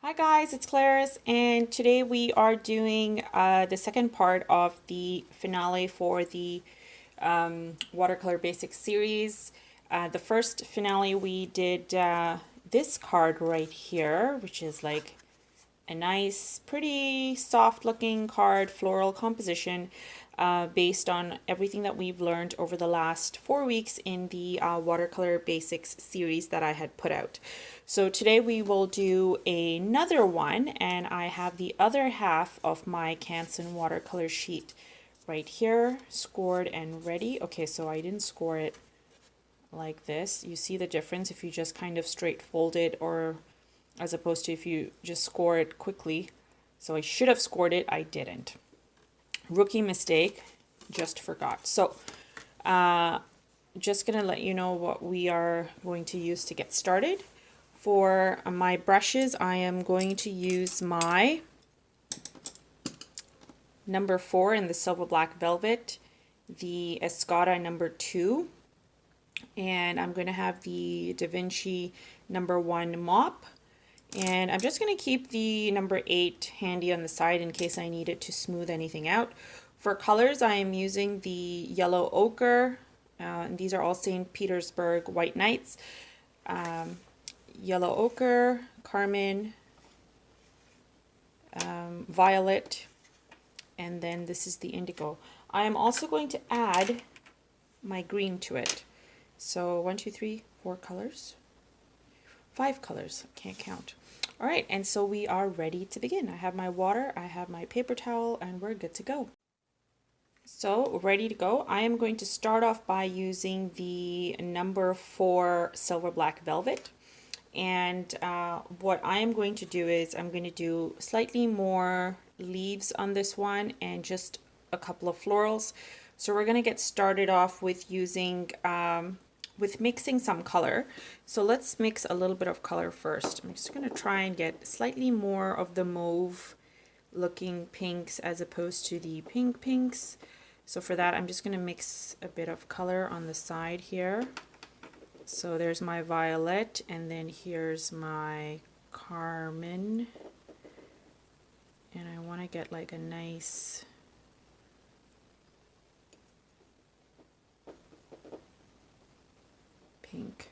Hi guys, it's Claris, and today we are doing the second part of the finale for the Watercolor Basics series. The first finale we did this card right here, which is like a nice, pretty soft looking card, floral composition based on everything that we've learned over the last 4 weeks in the Watercolor Basics series that I had put out. So today we will do another one, and I have the other half of my Canson watercolor sheet right here, scored and ready. Okay, so I didn't score it like this. You see the difference if you just kind of straight fold it, or as opposed to if you just score it quickly. So I should have scored it, I didn't. Rookie mistake, just forgot. So just gonna let you know what we are going to use to get started. For my brushes, I am going to use my number 4 in the Silver Black Velvet, the Escoda number 2, and I'm going to have the Da Vinci number 1 mop. And I'm just going to keep the number 8 handy on the side in case I need it to smooth anything out. For colors, I am using the yellow ochre, and these are all St. Petersburg White Knights. Yellow ochre, carmine, violet, and then this is the indigo. I am also going to add my green to it. So 1, 2, 3, 4 colors. 5 colors, can't count. All right, and so we are ready to begin. I have my water, I have my paper towel, and we're good to go. So ready to go. I am going to start off by using the number 4 Silver Black Velvet. And what I am going to do is I'm going to do slightly more leaves on this one and just a couple of florals. So we're going to get started off with using with mixing some color. So let's mix a little bit of color first. I'm just going to try and get slightly more of the mauve looking pinks as opposed to the pink pinks. So for that, I'm just going to mix a bit of color on the side here. So there's my violet, and then here's my carmine. And I want to get like a nice pink.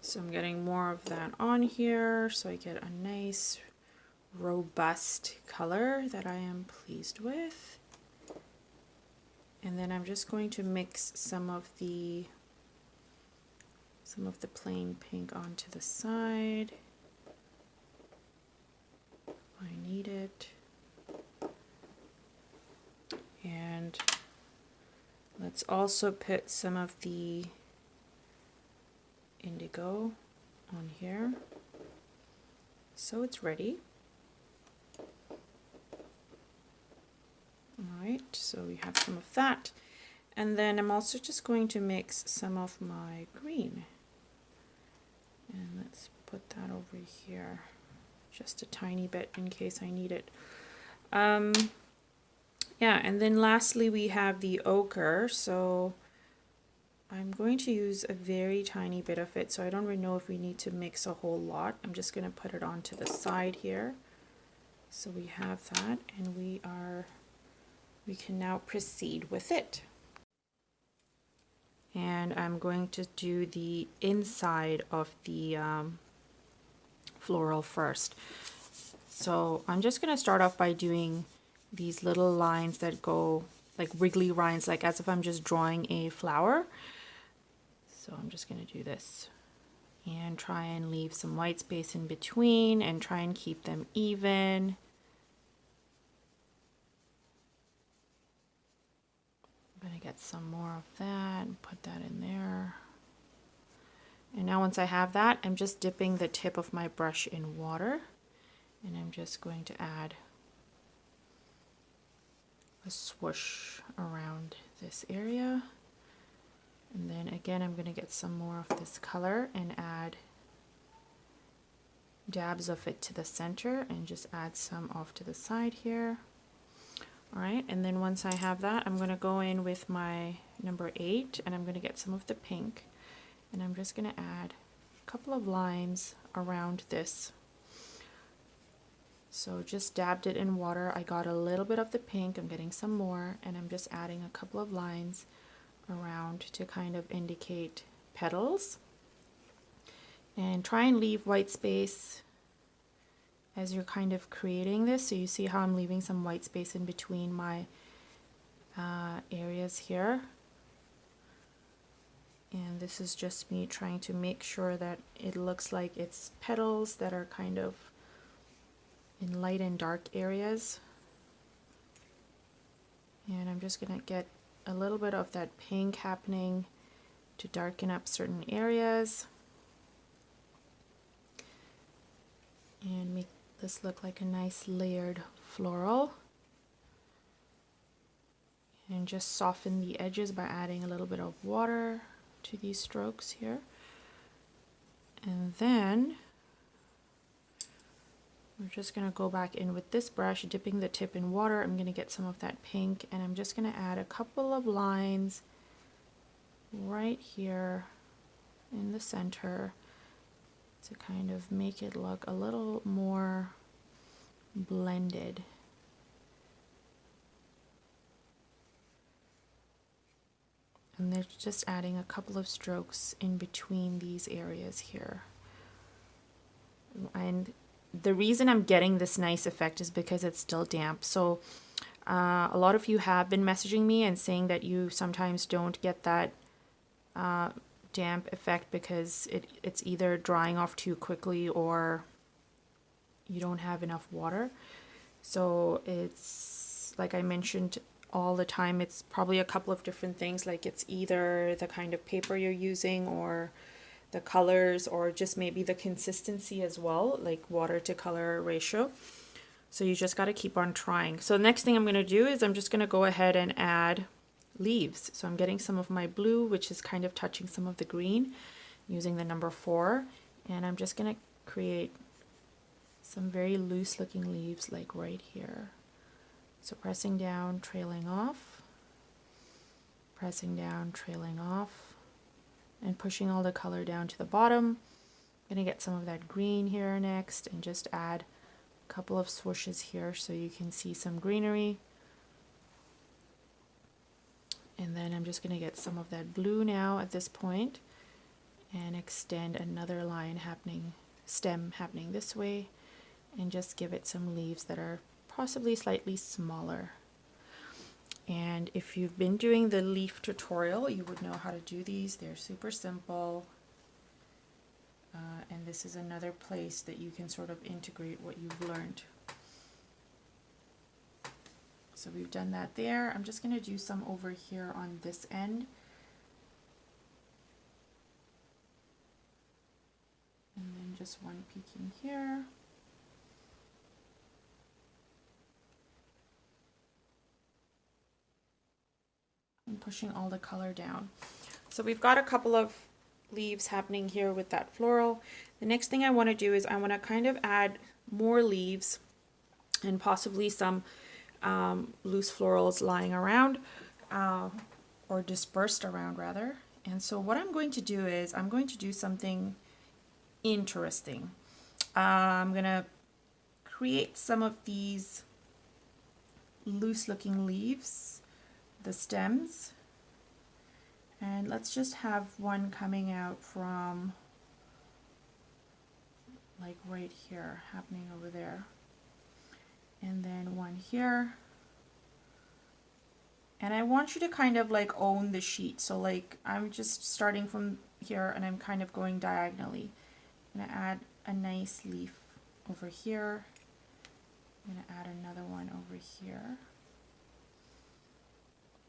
So I'm getting more of that on here so I get a nice robust color that I am pleased with. And then I'm just going to mix some of the plain pink onto the side. I need it. And let's also put some of the indigo on here. So it's ready. Alright, so we have some of that. And then I'm also just going to mix some of my green. And let's put that over here. Just a tiny bit in case I need it. Yeah, and then lastly we have the ochre. So I'm going to use a very tiny bit of it. So I don't really know if we need to mix a whole lot. I'm just going to put it onto the side here. So we have that, and we can now proceed with it. And I'm going to do the inside of the floral first. So I'm just going to start off by doing these little lines that go like wiggly lines, like as if I'm just drawing a flower. So I'm just going to do this and try and leave some white space in between and try and keep them even. I'm going to get some more of that and put that in there. And now once I have that, I'm just dipping the tip of my brush in water, and I'm just going to add a swoosh around this area. And then again, I'm going to get some more of this color and add dabs of it to the center and just add some off to the side here. Alright, and then once I have that, I'm going to go in with my number 8, and I'm going to get some of the pink, and I'm just going to add couple of lines around this. So just dabbed it in water. I got a little bit of the pink, I'm getting some more, and I'm just adding a couple of lines around to kind of indicate petals. And try and leave white space as you're kind of creating this. So you see how I'm leaving some white space in between my areas here. And this is just me trying to make sure that it looks like it's petals that are kind of in light and dark areas. And I'm just going to get a little bit of that pink happening to darken up certain areas and make this look like a nice layered floral. And just soften the edges by adding a little bit of water to these strokes here. And then we're just going to go back in with this brush, dipping the tip in water. I'm going to get some of that pink, and I'm just going to add a couple of lines right here in the center to kind of make it look a little more blended. And they're just adding a couple of strokes in between these areas here. And the reason I'm getting this nice effect is because it's still damp. So a lot of you have been messaging me and saying that you sometimes don't get that damp effect because it's either drying off too quickly or you don't have enough water. So it's, like I mentioned all the time, it's probably a couple of different things. Like it's either the kind of paper you're using or the colors, or just maybe the consistency as well, like water to color ratio. So you just got to keep on trying. So the next thing I'm going to do is I'm just going to go ahead and add leaves. So I'm getting some of my blue, which is kind of touching some of the green, using the number 4, and I'm just going to create some very loose looking leaves like right here. So pressing down, trailing off, pressing down, trailing off, and pushing all the color down to the bottom. I'm going to get some of that green here next and just add a couple of swooshes here so you can see some greenery. And then I'm just going to get some of that blue now at this point and extend another line happening, stem happening this way, and just give it some leaves that are possibly slightly smaller. And if you've been doing the leaf tutorial, you would know how to do these. They're super simple. And this is another place that you can sort of integrate what you've learned. So we've done that there. I'm just going to do some over here on this end. And then just one peeking here. And pushing all the color down. So we've got a couple of leaves happening here with that floral. The next thing I want to do is I want to kind of add more leaves and possibly some loose florals lying around or dispersed around rather. And so what I'm going to do is I'm going to do something interesting. I'm going to create some of these loose looking leaves, the stems, and let's just have one coming out from like right here, happening over there, and then one here. And I want you to kind of like own the sheet. So like I'm just starting from here and I'm kind of going diagonally. I'm going to add a nice leaf over here. I'm going to add another one over here.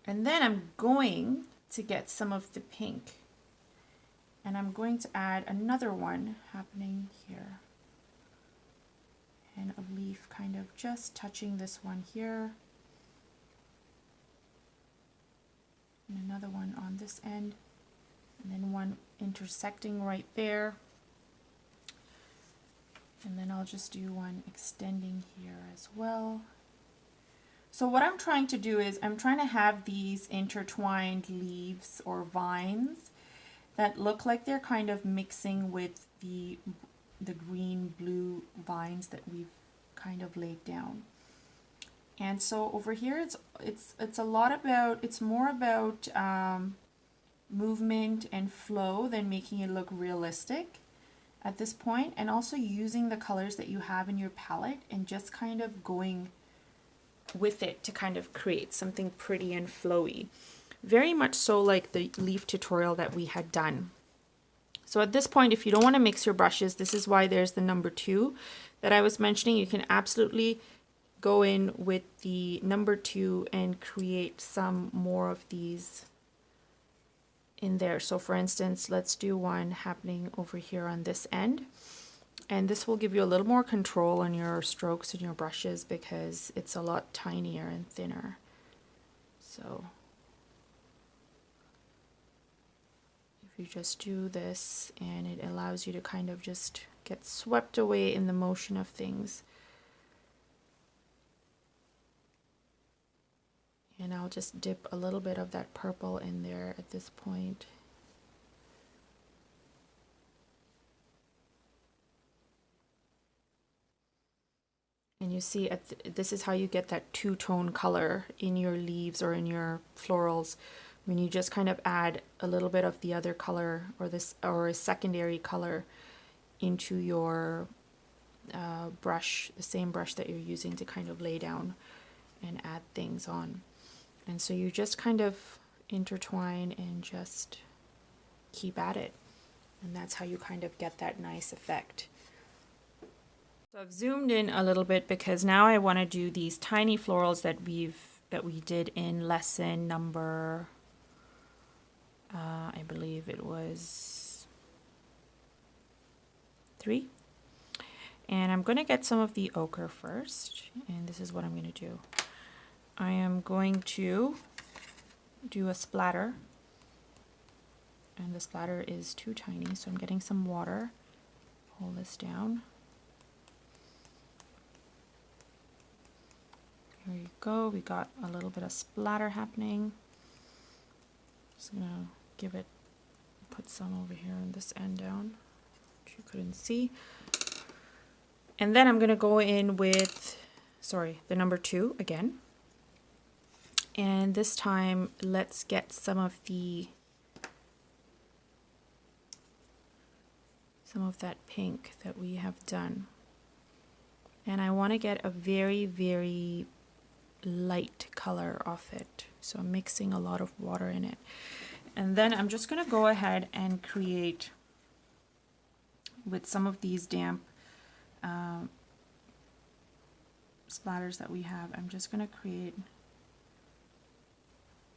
And then I'm going to get some of the pink. And I'm going to add another one happening here. And a leaf kind of just touching this one here. And another one on this end. And then one intersecting right there. And then I'll just do one extending here as well. So what I'm trying to do is I'm trying to have these intertwined leaves or vines that look like they're kind of mixing with the green blue vines that we've kind of laid down. And so over here it's a lot about, it's more about movement and flow than making it look realistic at this point, and also using the colors that you have in your palette and just kind of going with it to kind of create something pretty and flowy. Very much so like the leaf tutorial that we had done. So at this point, if you don't want to mix your brushes, this is why there's the number 2 that I was mentioning. You can absolutely go in with the number 2 and create some more of these in there. So for instance, let's do one happening over here on this end. And this will give you a little more control on your strokes and your brushes because it's a lot tinier and thinner. So if you just do this, and it allows you to kind of just get swept away in the motion of things. And I'll just dip a little bit of that purple in there at this point. And you see, this is how you get that two-tone color in your leaves or in your florals, when you just kind of add a little bit of the other color or a secondary color into your brush, the same brush that you're using to kind of lay down and add things on. And so you just kind of intertwine and just keep at it. And that's how you kind of get that nice effect. So I've zoomed in a little bit because now I want to do these tiny florals that we did in lesson number, I believe it was 3. And I'm going to get some of the ochre first, and this is what I'm going to do. I am going to do a splatter, and the splatter is too tiny, so I'm getting some water. Hold this down. Here you go. We got a little bit of splatter happening. Just gonna put some over here on this end down, which you couldn't see. And then I'm gonna go in with, the number 2 again. And this time, let's get some of that pink that we have done. And I want to get a very, very light color off it. So I'm mixing a lot of water in it. And then I'm just going to go ahead and create with some of these damp splatters that we have. I'm just going to create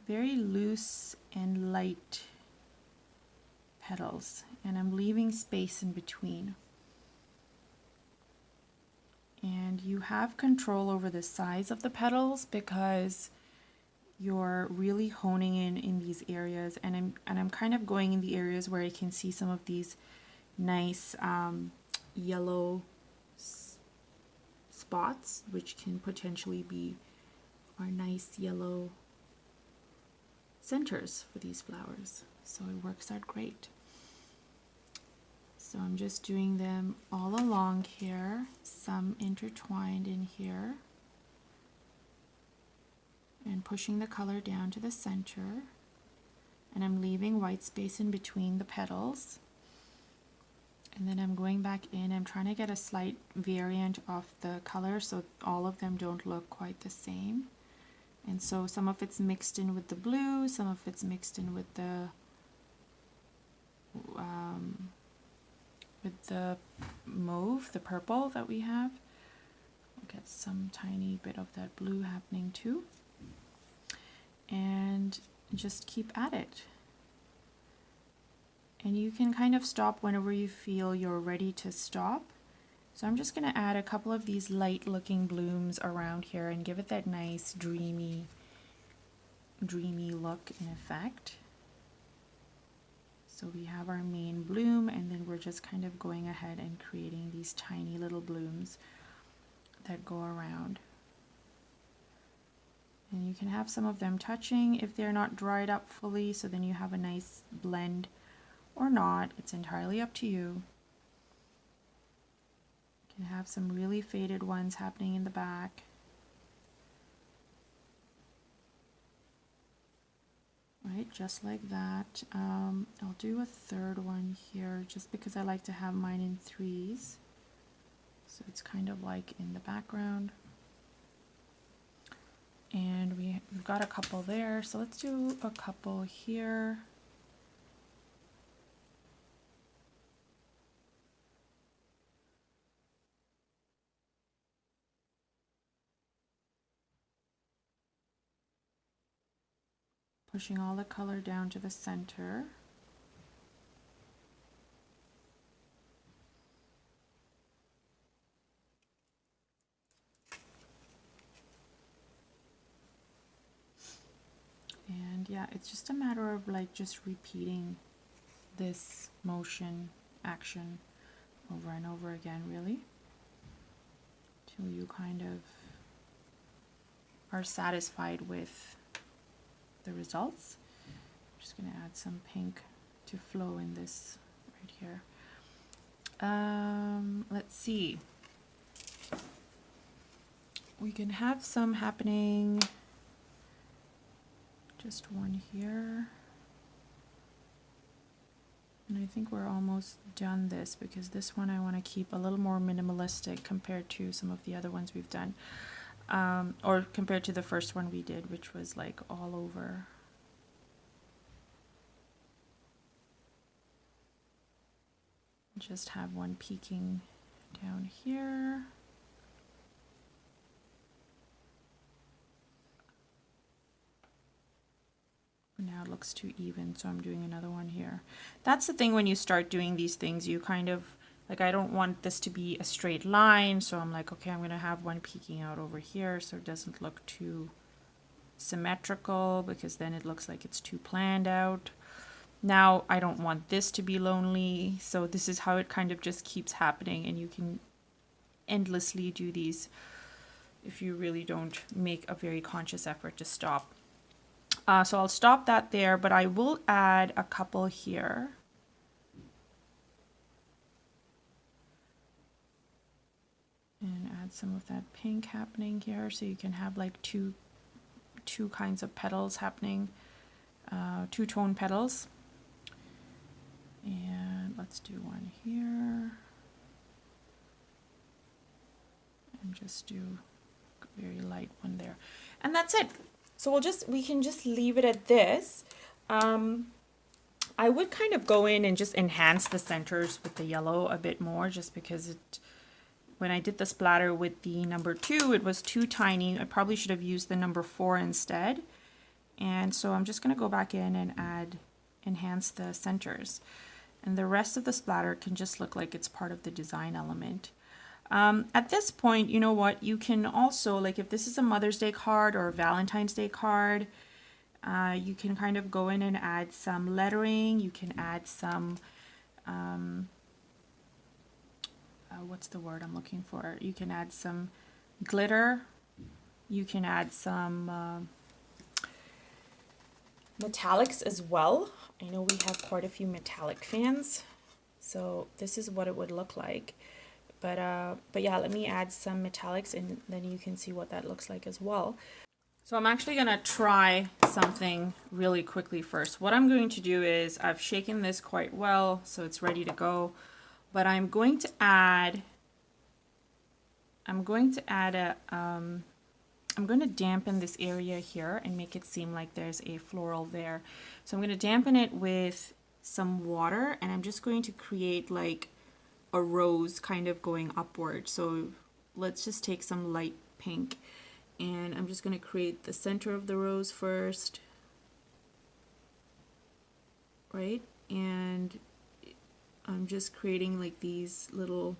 very loose and light petals, and I'm leaving space in between. And you have control over the size of the petals because you're really honing in these areas, and I'm kind of going in the areas where I can see some of these nice yellow spots, which can potentially be our nice yellow centers for these flowers. So it works out great. So I'm just doing them all along here, some intertwined in here, and pushing the color down to the center, and I'm leaving white space in between the petals. And then I'm going back in, I'm trying to get a slight variant of the color so all of them don't look quite the same. And so some of it's mixed in with the blue, some of it's mixed in with the mauve, the purple that we have. We'll get some tiny bit of that blue happening too. And just keep at it. And you can kind of stop whenever you feel you're ready to stop. So I'm just going to add a couple of these light looking blooms around here and give it that nice dreamy look and effect. So we have our main bloom, and then we're just kind of going ahead and creating these tiny little blooms that go around. And you can have some of them touching if they're not dried up fully, so then you have a nice blend, or not. It's entirely up to you. You have some really faded ones happening in the back. Right, just like that. I'll do a third one here just because I like to have mine in threes. So it's kind of like in the background. And we've got a couple there, so let's do a couple here. Pushing all the color down to the center. And yeah, it's just a matter of like just repeating this motion, action over and over again, really, till you kind of are satisfied with the results. I'm just going to add some pink to flow in this right here. Let's see. We can have some happening. Just one here. And I think we're almost done this because this one I want to keep a little more minimalistic compared to some of the other ones we've done. Or compared to the first one we did, which was like all over. Just have one peeking down here. Now it looks too even, so I'm doing another one here. That's the thing when you start doing these things, you kind of, like, I don't want this to be a straight line, so I'm like, okay, I'm going to have one peeking out over here so it doesn't look too symmetrical, because then it looks like it's too planned out. Now I don't want this to be lonely, so this is how it kind of just keeps happening, and you can endlessly do these if you really don't make a very conscious effort to stop. So I'll stop that there, but I will add a couple here. And add some of that pink happening here, so you can have like two kinds of petals happening, two-tone petals. And let's do one here. And just do a very light one there. And that's it. So we can just leave it at this. I would kind of go in and just enhance the centers with the yellow a bit more, just because when I did the splatter with the number 2, it was too tiny. I probably should have used the number 4 instead. And so I'm just going to go back in and enhance the centers. And the rest of the splatter can just look like it's part of the design element. At this point, you know what, you can also, like if this is a Mother's Day card or a Valentine's Day card, you can kind of go in and add some lettering. You can add some, what's the word I'm looking for? You can add some glitter. You can add some metallics as well. I know we have quite a few metallic fans, so this is what it would look like. But yeah, let me add some metallics and then you can see what that looks like as well. So I'm actually going to try something really quickly first. What I'm going to do is I've shaken this quite well, so it's ready to go. But I'm going to dampen this area here and make it seem like there's a floral there. So I'm going to dampen it with some water, and I'm just going to create like a rose kind of going upward. So let's just take some light pink, and I'm just going to create the center of the rose first, right? And I'm just creating like these little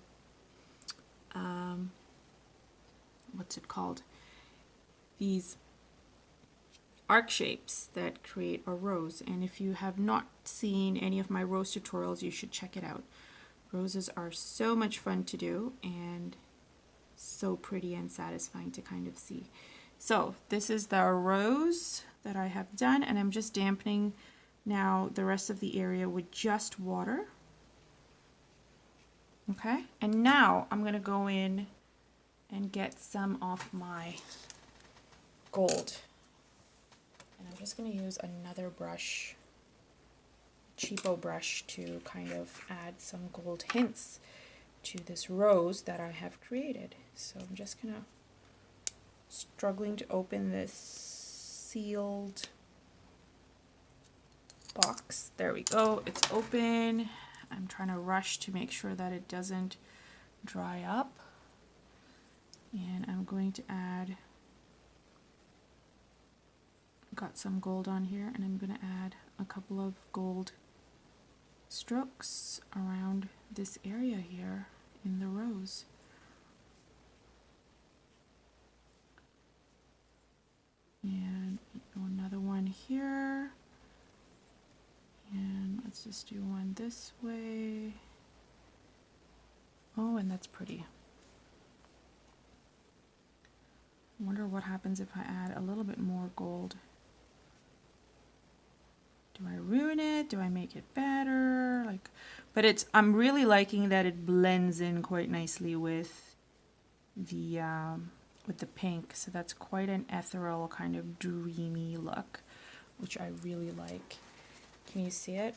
what's it called, these arc shapes that create a rose. And if you have not seen any of my rose tutorials, you should check it out. Roses are so much fun to do and so pretty and satisfying to kind of see. So this is the rose that I have done, and I'm just dampening now the rest of the area with just water. Okay, and now I'm going to go in and get some of my gold. And I'm just going to use another brush, cheapo brush, to kind of add some gold hints to this rose that I have created. So I'm just going to struggling to open this sealed box. There we go. It's open. I'm trying to rush to make sure that it doesn't dry up. And I'm going to add, got some gold on here, and I'm going to add a couple of gold strokes around this area here in the rose. And another one here. And let's just do one this way. Oh, and that's pretty. I wonder what happens if I add a little bit more gold. Do I ruin it? Do I make it better? Like, but it's, I'm really liking that it blends in quite nicely with the pink. So that's quite an ethereal kind of dreamy look, which I really like. Can you see it?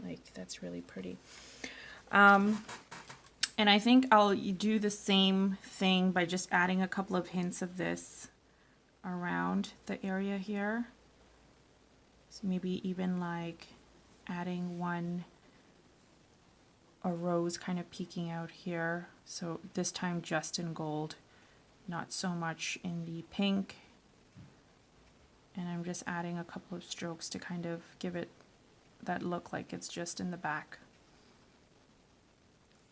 Like, that's really pretty. And I think I'll do the same thing by just adding a couple of hints of this around the area here. So maybe even like adding a rose kind of peeking out here. So this time just in gold, not so much in the pink. And I'm just adding a couple of strokes to kind of give it that look like it's just in the back.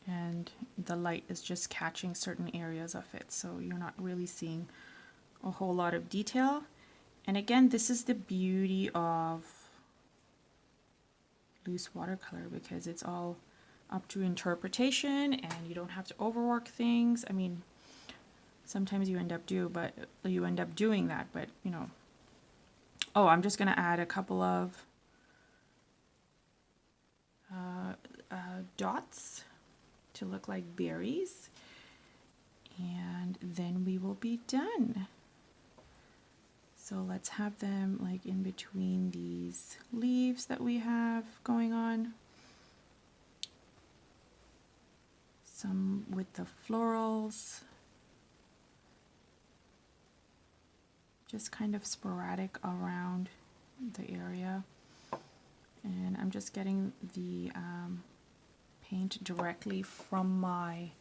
And the light is just catching certain areas of it, so you're not really seeing a whole lot of detail. And again, this is the beauty of loose watercolor, because it's all up to interpretation and you don't have to overwork things. I mean, sometimes you end up doing that, but you know. Oh, I'm just going to add a couple of dots to look like berries, and then we will be done. So let's have them like in between these leaves that we have going on. Some with the florals. Just kind of sporadic around the area. And I'm just getting the paint directly from my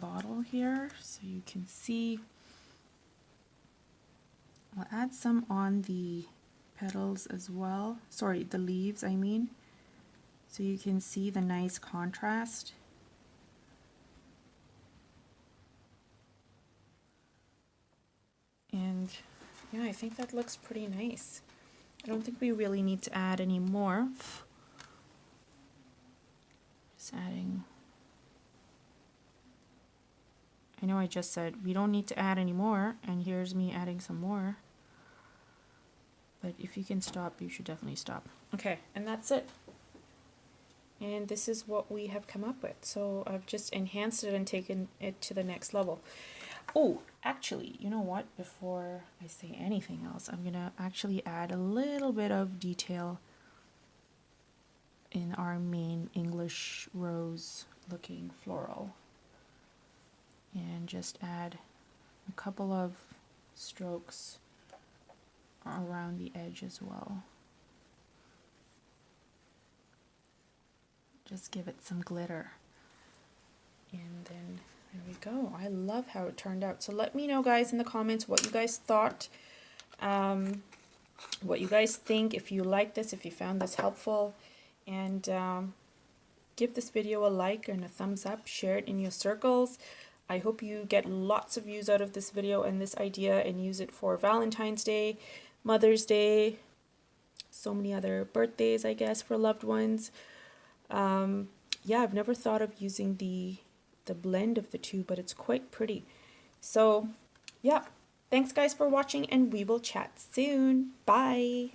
bottle here, so you can see. I'll add some on the petals as well. Sorry, the leaves, I mean. So you can see the nice contrast. And yeah, I think that looks pretty nice. I don't think we really need to add any more. Just adding. I know I just said we don't need to add any more, and here's me adding some more. But if you can stop, you should definitely stop. Okay, and that's it. And this is what we have come up with. So I've just enhanced it and taken it to the next level. Oh, actually, you know what? Before I say anything else, I'm gonna actually add a little bit of detail in our main English rose looking floral. And just add a couple of strokes around the edge as well. Just give it some glitter. And then there we go. I love how it turned out. So let me know, guys, in the comments what you guys thought, what you guys think, if you like this, if you found this helpful, and give this video a like and a thumbs up, share it in your circles. I hope you get lots of views out of this video and this idea and use it for Valentine's Day, Mother's Day, so many other birthdays, I guess, for loved ones. Yeah, I've never thought of using the blend of the two, but it's quite pretty. So yeah, thanks guys for watching, and we will chat soon. Bye.